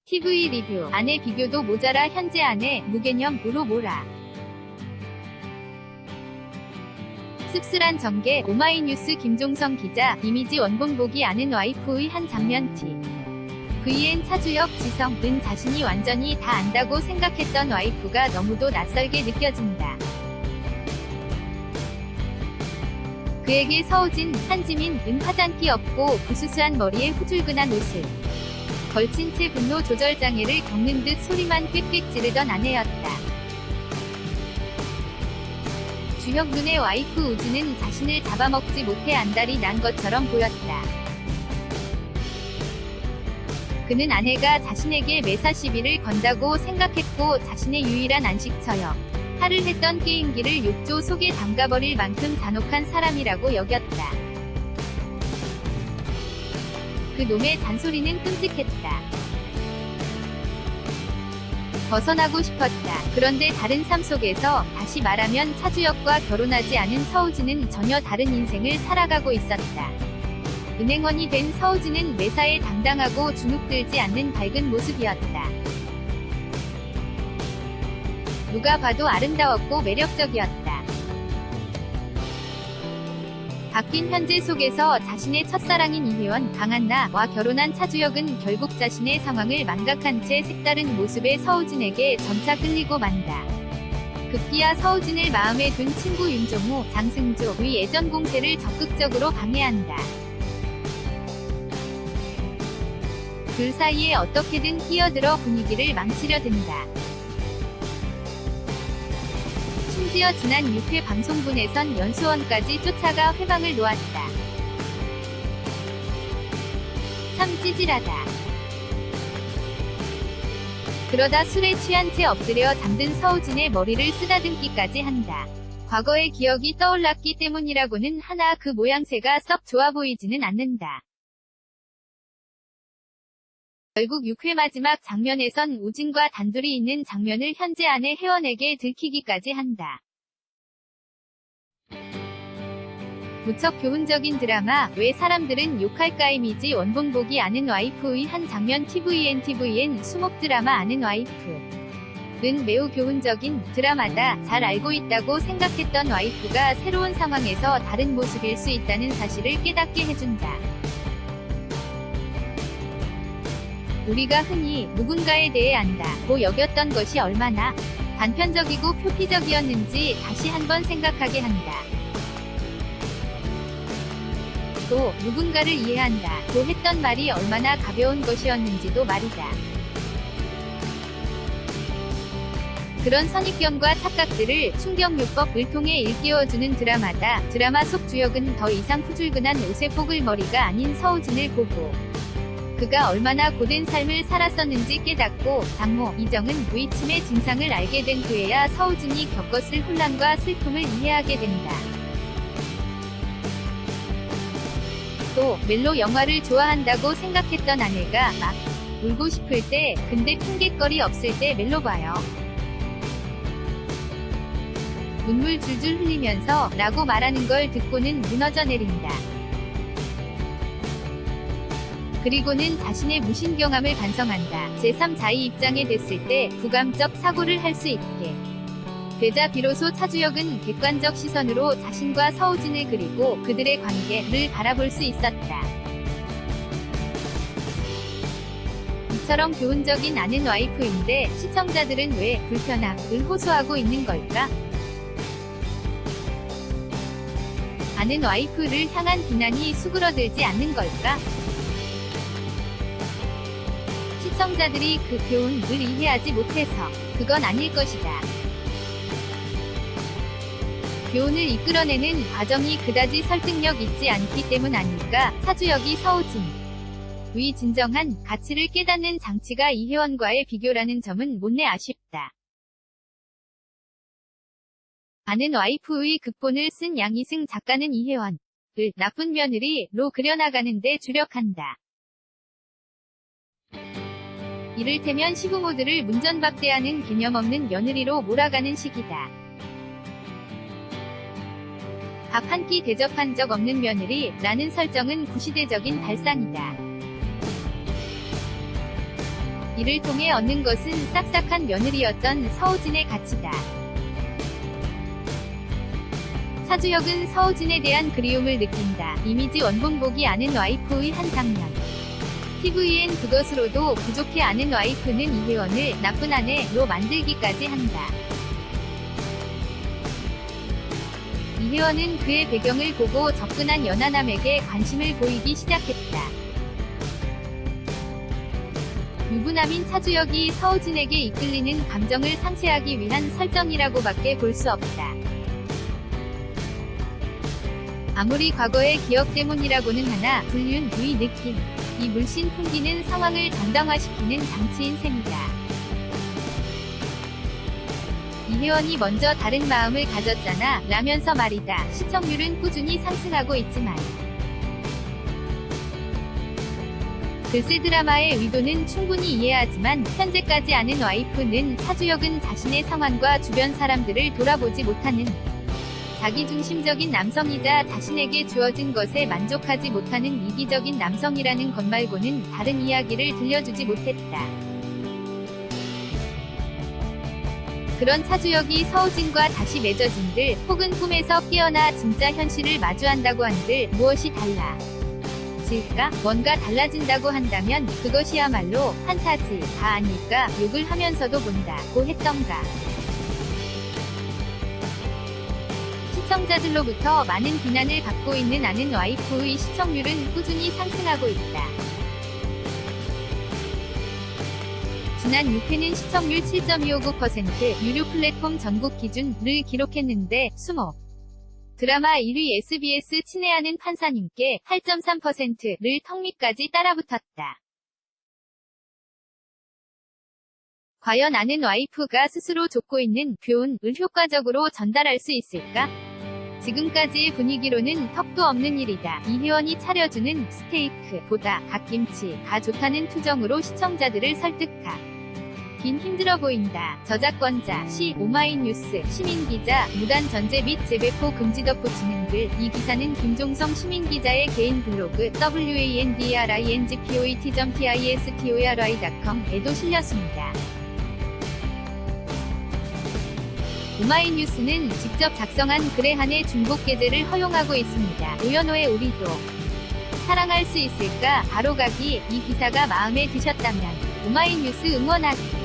TV 리뷰. 아내 비교도 모자라 현재 아내 무개념으로 몰아. 씁쓸한 전개. 오마이뉴스 김종성 기자. 이미지 원본 보기 아는 와이프의 한 장면 티. vn 차주혁 지성은 자신이 완전히 다 안다고 생각했던 와이프가 너무도 낯설게 느껴진다. 그에게 서우진, 한지민은 화장기 없고 부스스한 머리에 후줄근한 옷을 걸친 채 분노 조절 장애를 겪는 듯 소리만 꽥꽥 지르던 아내였다. 주혁 눈의 와이프 우진은 자신을 잡아먹지 못해 안달이 난 것처럼 보였다. 그는 아내가 자신에게 매사 시비를 건다고 생각했고 자신의 유일한 안식처역 하를 했던 게임기를 욕조 속에 담가버릴 만큼 잔혹한 사람이라고 여겼다. 그 놈의 잔소리는 끔찍했다. 벗어나고 싶었다. 그런데 다른 삶 속에서, 다시 말하면 차주혁과 결혼하지 않은 서우진은 전혀 다른 인생을 살아가고 있었다. 은행원이 된 서우진은 매사에 당당하고 주눅들지 않는 밝은 모습이었다. 누가 봐도 아름다웠고 매력적이었다. 바뀐 현재 속에서 자신의 첫사랑인 이혜원, 강한나와 결혼한 차주혁은 결국 자신의 상황을 망각한 채 색다른 모습의 서우진에게 점차 끌리고 만다. 급기야 서우진을 마음에 둔 친구 윤종우, 장승조의 예전 공세를 적극적으로 방해한다. 둘 사이에 어떻게든 끼어들어 분위기를 망치려 든다. 심지어 지난 6회 방송분에선 연수원까지 쫓아가 회방을 놓았다. 참 찌질하다. 그러다 술에 취한 채 엎드려 잠든 서우진의 머리를 쓰다듬기까지 한다. 과거의 기억이 떠올랐기 때문이라고는 하나 그 모양새가 썩 좋아 보이지는 않는다. 결국 6회 마지막 장면에선 우진과 단둘이 있는 장면을 현재 아내 혜원에게 들키기까지 한다. 무척 교훈적인 드라마. 왜 사람들은 욕할까? 이미지 원본 보기 아는 와이프의 한 장면. tvn 수목 드라마 아는 와이프는 매우 교훈적인 드라마다. 잘 알고 있다고 생각했던 와이프가 새로운 상황에서 다른 모습일 수 있다는 사실을 깨닫게 해준다. 우리가 흔히 누군가에 대해 안다고 여겼던 것이 얼마나 단편적이고 표피적이었는지 다시 한번 생각하게 한다. 또 누군가를 이해한다고 했던 말이 얼마나 가벼운 것이었는지도 말이다. 그런 선입견과 착각들을 충격요법을 통해 일깨워주는 드라마다. 드라마 속 주역은 더 이상 후줄근한 옷의 포글머리가 아닌 서우진을 보고 그가 얼마나 고된 삶을 살았었는지 깨닫고 장모, 이정은 위침의 증상을 알게 된 후에야 서우진이 겪었을 혼란과 슬픔을 이해하게 된다. 또 멜로 영화를 좋아한다고 생각했던 아내가 막 울고 싶을 때, 근데 핑곗거리 없을 때 멜로 봐요. 눈물 줄줄 흘리면서 라고 말하는 걸 듣고는 무너져 내린다. 그리고는 자신의 무신경함을 반성한다. 제3자의 입장에 됐을 때 부감적 사고를 할 수 있게 되자 비로소 차주혁은 객관적 시선으로 자신과 서우진을 그리고 그들의 관계를 바라볼 수 있었다. 이처럼 교훈적인 아는 와이프인데 시청자들은 왜 불편함을 호소하고 있는 걸까? 아는 와이프를 향한 비난이 수그러들지 않는 걸까? 시청자들이 그 교훈을 이해하지 못해서 그건 아닐 것이다. 교훈을 이끌어내는 과정이 그다지 설득력 있지 않기 때문 아닐까? 차주혁이 서우진의 진정한 가치를 깨닫는 장치가 이혜원과의 비교라는 점은 못내 아쉽다. 아는 와이프의 극본을 쓴 양희승 작가는 이혜원을 나쁜 며느리로 그려나가는 데 주력한다. 이를테면 시부모들을 문전박대하는 개념 없는 며느리로 몰아가는 식이다. 밥 한 끼 대접한 적 없는 며느리라는 설정은 구시대적인 발상이다. 이를 통해 얻는 것은 싹싹한 며느리였던 서우진의 가치다. 차주혁은 서우진에 대한 그리움을 느낀다. 이미지 원본보기 아는 와이프의 한 장면. TVN 그것으로도 부족해 아는 와이프는 이혜원을 나쁜 아내로 만들기까지 한다. 이혜원은 그의 배경을 보고 접근한 연하남에게 관심을 보이기 시작했다. 유부남인 차주혁이 서우진에게 이끌리는 감정을 상쇄하기 위한 설정이라고밖에 볼 수 없다. 아무리 과거의 기억 때문이라고는 하나 불륜의 느낌. 이 물씬 풍기는 상황을 정당화시키는 장치인 셈이다. 이혜원이 먼저 다른 마음을 가졌잖아 라면서 말이다. 시청률은 꾸준히 상승하고 있지만 글쎄 드라마의 의도는 충분히 이해하지만 현재까지 아는 와이프는 차주혁은 자신의 상황과 주변 사람들을 돌아보지 못하는 자기중심적인 남성이자 자신에게 주어진 것에 만족하지 못하는 이기적인 남성이라는 것 말고는 다른 이야기를 들려주지 못했다. 그런 차주혁이 서우진과 다시 맺어진들 혹은 꿈에서 깨어나 진짜 현실을 마주한다고 한들 무엇이 달라질까? 뭔가 달라진다고 한다면 그것이야말로 판타지가 아닐까? 욕을 하면서도 본다고 했던가. 시청자들로부터 많은 비난을 받고 있는 아는 와이프의 시청률은 꾸준히 상승하고 있다. 지난 6회는 시청률 7.259%, 유료 플랫폼 전국 기준을 기록했는데 수목 드라마 1위 SBS 친애하는 판사님께 8.3%를 턱밑까지 따라붙었다. 과연 아는 와이프가 스스로 좇고 있는 교훈을 효과적으로 전달할 수 있을까? 지금까지의 분위기로는 턱도 없는 일이다. 이혜원이 차려주는 스테이크보다 갓김치가 좋다는 투정으로 시청자들을 설득하긴 힘들어 보인다. 저작권자 시 오마이뉴스 시민기자 무단 전제 및 재배포 금지 덧붙이는 글. 이 기사는 김종성 시민기자의 개인 블로그 wandringpoet.tistry.com 에도 실렸습니다. 오마이뉴스는 직접 작성한 글에 한해 중복 게재를 허용하고 있습니다. 오연호의 우리도 사랑할 수 있을까? 바로가기. 이 기사가 마음에 드셨다면 오마이뉴스 응원하기.